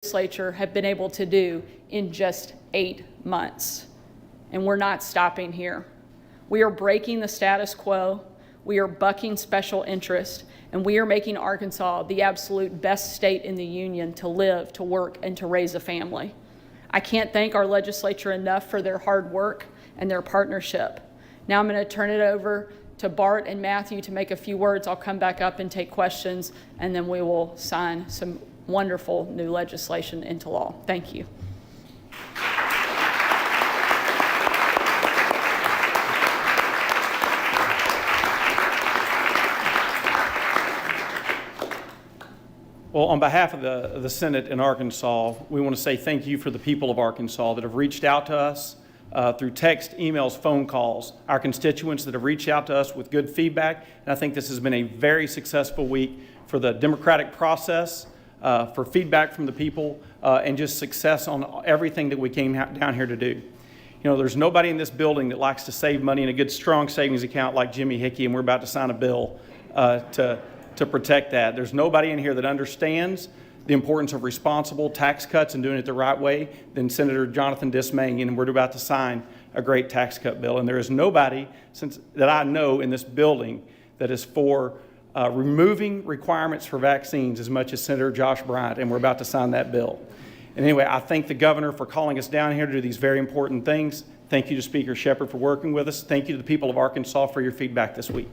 legislature have been able to do in just 8 months. And we're not stopping here. We are breaking the status quo. We are bucking special interest, and we are making Arkansas the absolute best state in the union to live, to work, and to raise a family. I can't thank our legislature enough for their hard work and their partnership. Now I'm going to turn it over to Bart and Matthew to make a few words. I'll come back up and take questions, and then we will sign some wonderful new legislation into law. Thank you. Well, on behalf of the Senate in Arkansas, we want to say thank you for the people of Arkansas that have reached out to us through text, emails, phone calls, our constituents that have reached out to us with good feedback. And I think this has been a very successful week for the democratic process, for feedback from the people, and just success on everything that we came down here to do. You know, there's nobody in this building that likes to save money in a good, strong savings account like Jimmy Hickey, and we're about to sign a bill to protect that. There's nobody in here that understands the importance of responsible tax cuts and doing it the right way than Senator Jonathan Dismayne, and we're about to sign a great tax cut bill. And there is nobody that I know in this building that is for removing requirements for vaccines as much as Senator Josh Bryant, and we're about to sign that bill. And anyway, I thank the governor for calling us down here to do these very important things. Thank you to Speaker Shepard for working with us. Thank you to the people of Arkansas for your feedback this week.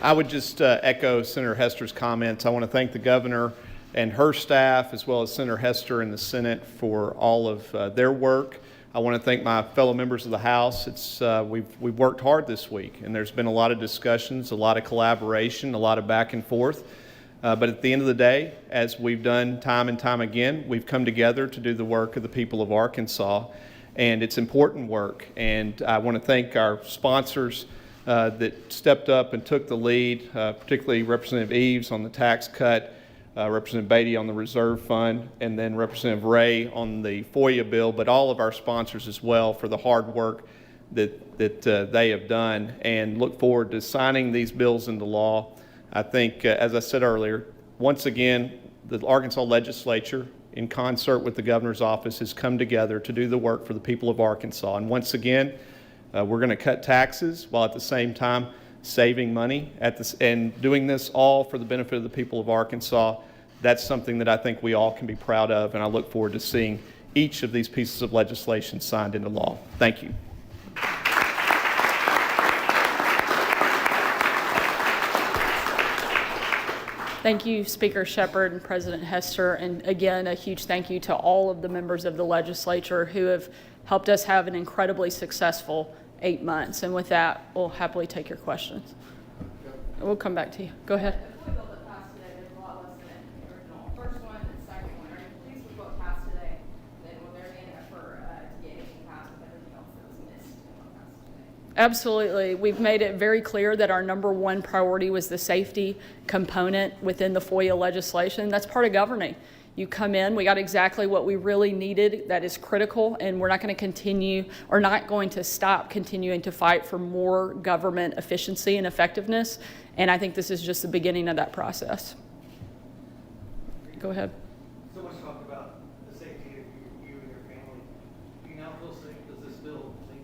I would just echo Senator Hester's comments. I want to thank the governor and her staff, as well as Senator Hester and the Senate, for all of their work. I want to thank my fellow members of the House. We've worked hard this week, and there's been a lot of discussions, a lot of collaboration, a lot of back and forth. But at the end of the day, as we've done time and time again, we've come together to do the work of the people of Arkansas, and it's important work. And I want to thank our sponsors that stepped up and took the lead, particularly Representative Eves on the tax cut, Representative Beatty on the reserve fund, and then Representative Ray on the FOIA bill, but all of our sponsors as well for the hard work that they have done, and look forward to signing these bills into law. I think, as I said earlier, once again, the Arkansas legislature, in concert with the governor's office, has come together to do the work for the people of Arkansas. And once again, we're going to cut taxes while at the same time saving money and doing this all for the benefit of the people of Arkansas. That's something that I think we all can be proud of, and I look forward to seeing each of these pieces of legislation signed into law. Thank you. Thank you, Speaker Shepard and President Hester. And again, a huge thank you to all of the members of the legislature who have helped us have an incredibly successful 8 months. And with that, we'll happily take your questions. We'll come back to you. Go ahead. The bill that passed today, there's a lot less than the original first one and second one. Are you pleased with what passed today? Then will there be an effort to get anything passed with everything else that was missed in what passed today? Absolutely. We've made it very clear that our #1 priority was the safety component within the FOIA legislation. That's part of governing. You come in, we got exactly what we really needed that is critical, and we're not going to continue or not going to stop continuing to fight for more government efficiency and effectiveness. And I think this is just the beginning of that process. Go ahead. So much talk about the safety of you and your family. Do you now feel safe? Does this bill make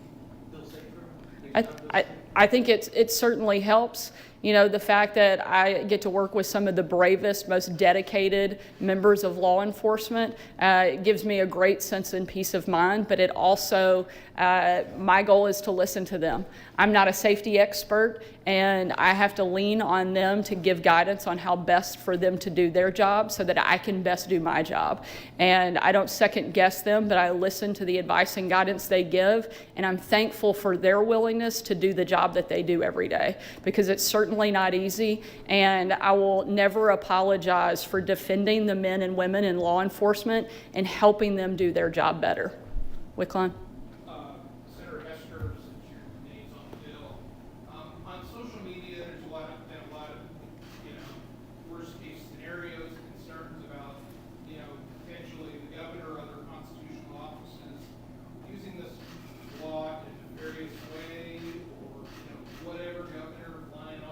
you feel safer? I think it certainly helps. You know, the fact that I get to work with some of the bravest, most dedicated members of law enforcement gives me a great sense and peace of mind, but it also, my goal is to listen to them. I'm not a safety expert, and I have to lean on them to give guidance on how best for them to do their job so that I can best do my job. And I don't second guess them, but I listen to the advice and guidance they give, and I'm thankful for their willingness to do the job that they do every day, because it's certainly not easy, and I will never apologize for defending the men and women in law enforcement and helping them do their job better. Wickline. Senator Hester, since your name's on the bill, on social media, there's been a lot of worst case scenarios, concerns about potentially the governor or other constitutional offices using this law in a nefarious way, or whatever, governor flying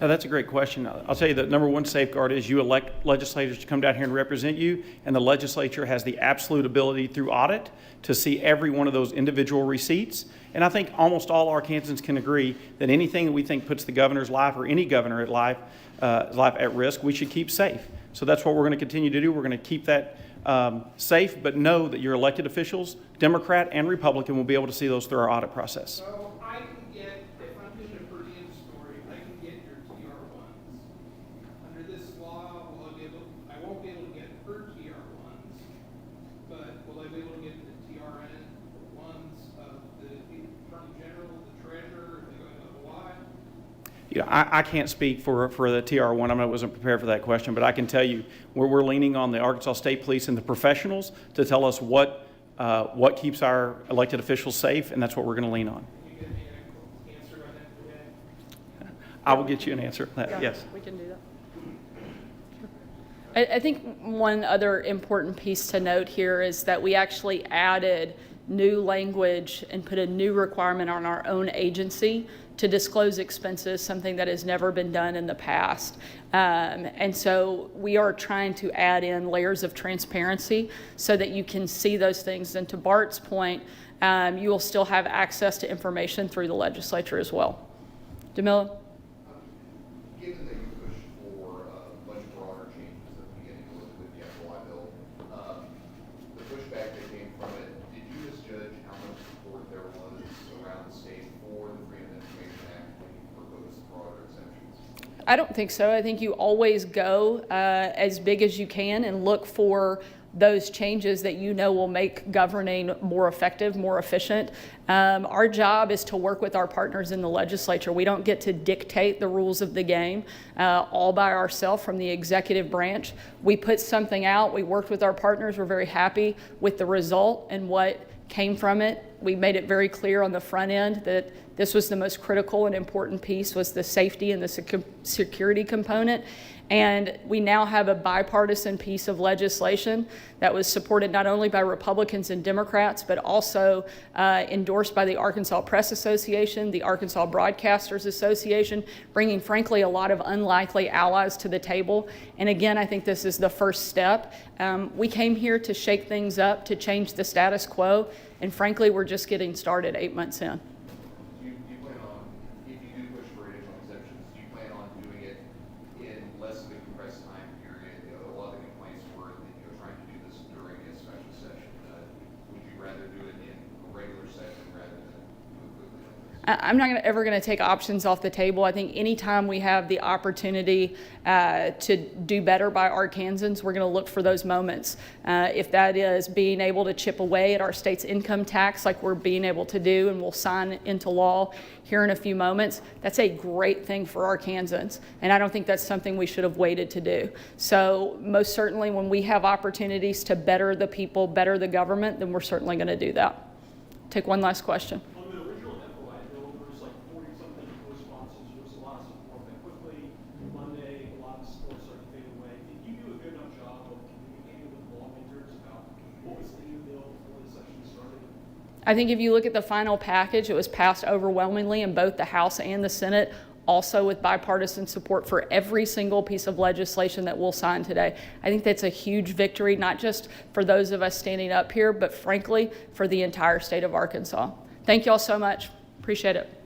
Now, that's a great question. I'll tell you that number one safeguard is you elect legislators to come down here and represent you, and the legislature has the absolute ability through audit to see every one of those individual receipts. And I think almost all Arkansans can agree that anything that we think puts the governor's life or any governor at life at risk, we should keep safe. So that's what we're going to continue to do. We're going to keep that safe, but know that your elected officials, Democrat and Republican, will be able to see those through our audit process. So I can get, if I'm doing a per diem story, I can get your TR1s. Under this law, I won't be able to get her TR1s, but will I be able to get the TRN ones of the Attorney General, the Treasurer, if they go into Hawaii? You know, I can't speak for the TR1. I wasn't prepared for that question, but I can tell you we're leaning on the Arkansas State Police and the professionals to tell us what keeps our elected officials safe, and that's what we're going to lean on. Can you get me an answer on that today? I will get you an answer. Yes. We can do that. I think one other important piece to note here is that we actually added new language and put a new requirement on our own agency to disclose expenses, something that has never been done in the past. And so we are trying to add in layers of transparency so that you can see those things. And to Bart's point, you will still have access to information through the legislature as well. Jamila? Given that you pushed for much broader changes at the beginning with the FOI bill, the pushback that came from it, did you misjudge how much support there was around the state for the Freedom of Information Act when you proposed broader exemptions? I don't think so. I think you always go as big as you can and look for those changes that you know will make governing more effective, more efficient. Our job is to work with our partners in the legislature. We don't get to dictate the rules of the game all by ourselves from the executive branch. We put something out, we worked with our partners, we're very happy with the result and what came from it. We made it very clear on the front end that this was the most critical and important piece, was the safety and the security component. And we now have a bipartisan piece of legislation that was supported not only by Republicans and Democrats, but also endorsed by the Arkansas Press Association, the Arkansas Broadcasters Association, bringing, frankly, a lot of unlikely allies to the table. And again, I think this is the first step. We came here to shake things up, to change the status quo, and frankly, we're just getting started 8 months in. Do you plan on, if you do push for additional exemptions, do you plan on doing it in less of a compressed time period? You know, a lot of the complaints were that you're trying to do this during a special session. Would you rather do it in a regular session rather than do it quickly like this? I'm not ever going to take options off the table. I think anytime we have the opportunity to do better by Arkansans, we're going to look for those moments. If that is being able to chip away at our state's income tax like we're being able to do, and we'll sign into law here in a few moments, that's a great thing for Arkansans. And I don't think that's something we should have waited to do. So most certainly when we have opportunities to better the people, better the government, then we're certainly going to do that. Take one last question. On the original FOI bill, there was like 40-something responses. There was a lot of support, but quickly, Monday, a lot of support started to fade away. Did you do a good enough job of communicating with lawmakers about what was in the bill before the session started? I think if you look at the final package, it was passed overwhelmingly in both the House and the Senate, also with bipartisan support for every single piece of legislation that we'll sign today. I think that's a huge victory, not just for those of us standing up here, but frankly, for the entire state of Arkansas. Thank you all so much. Appreciate it.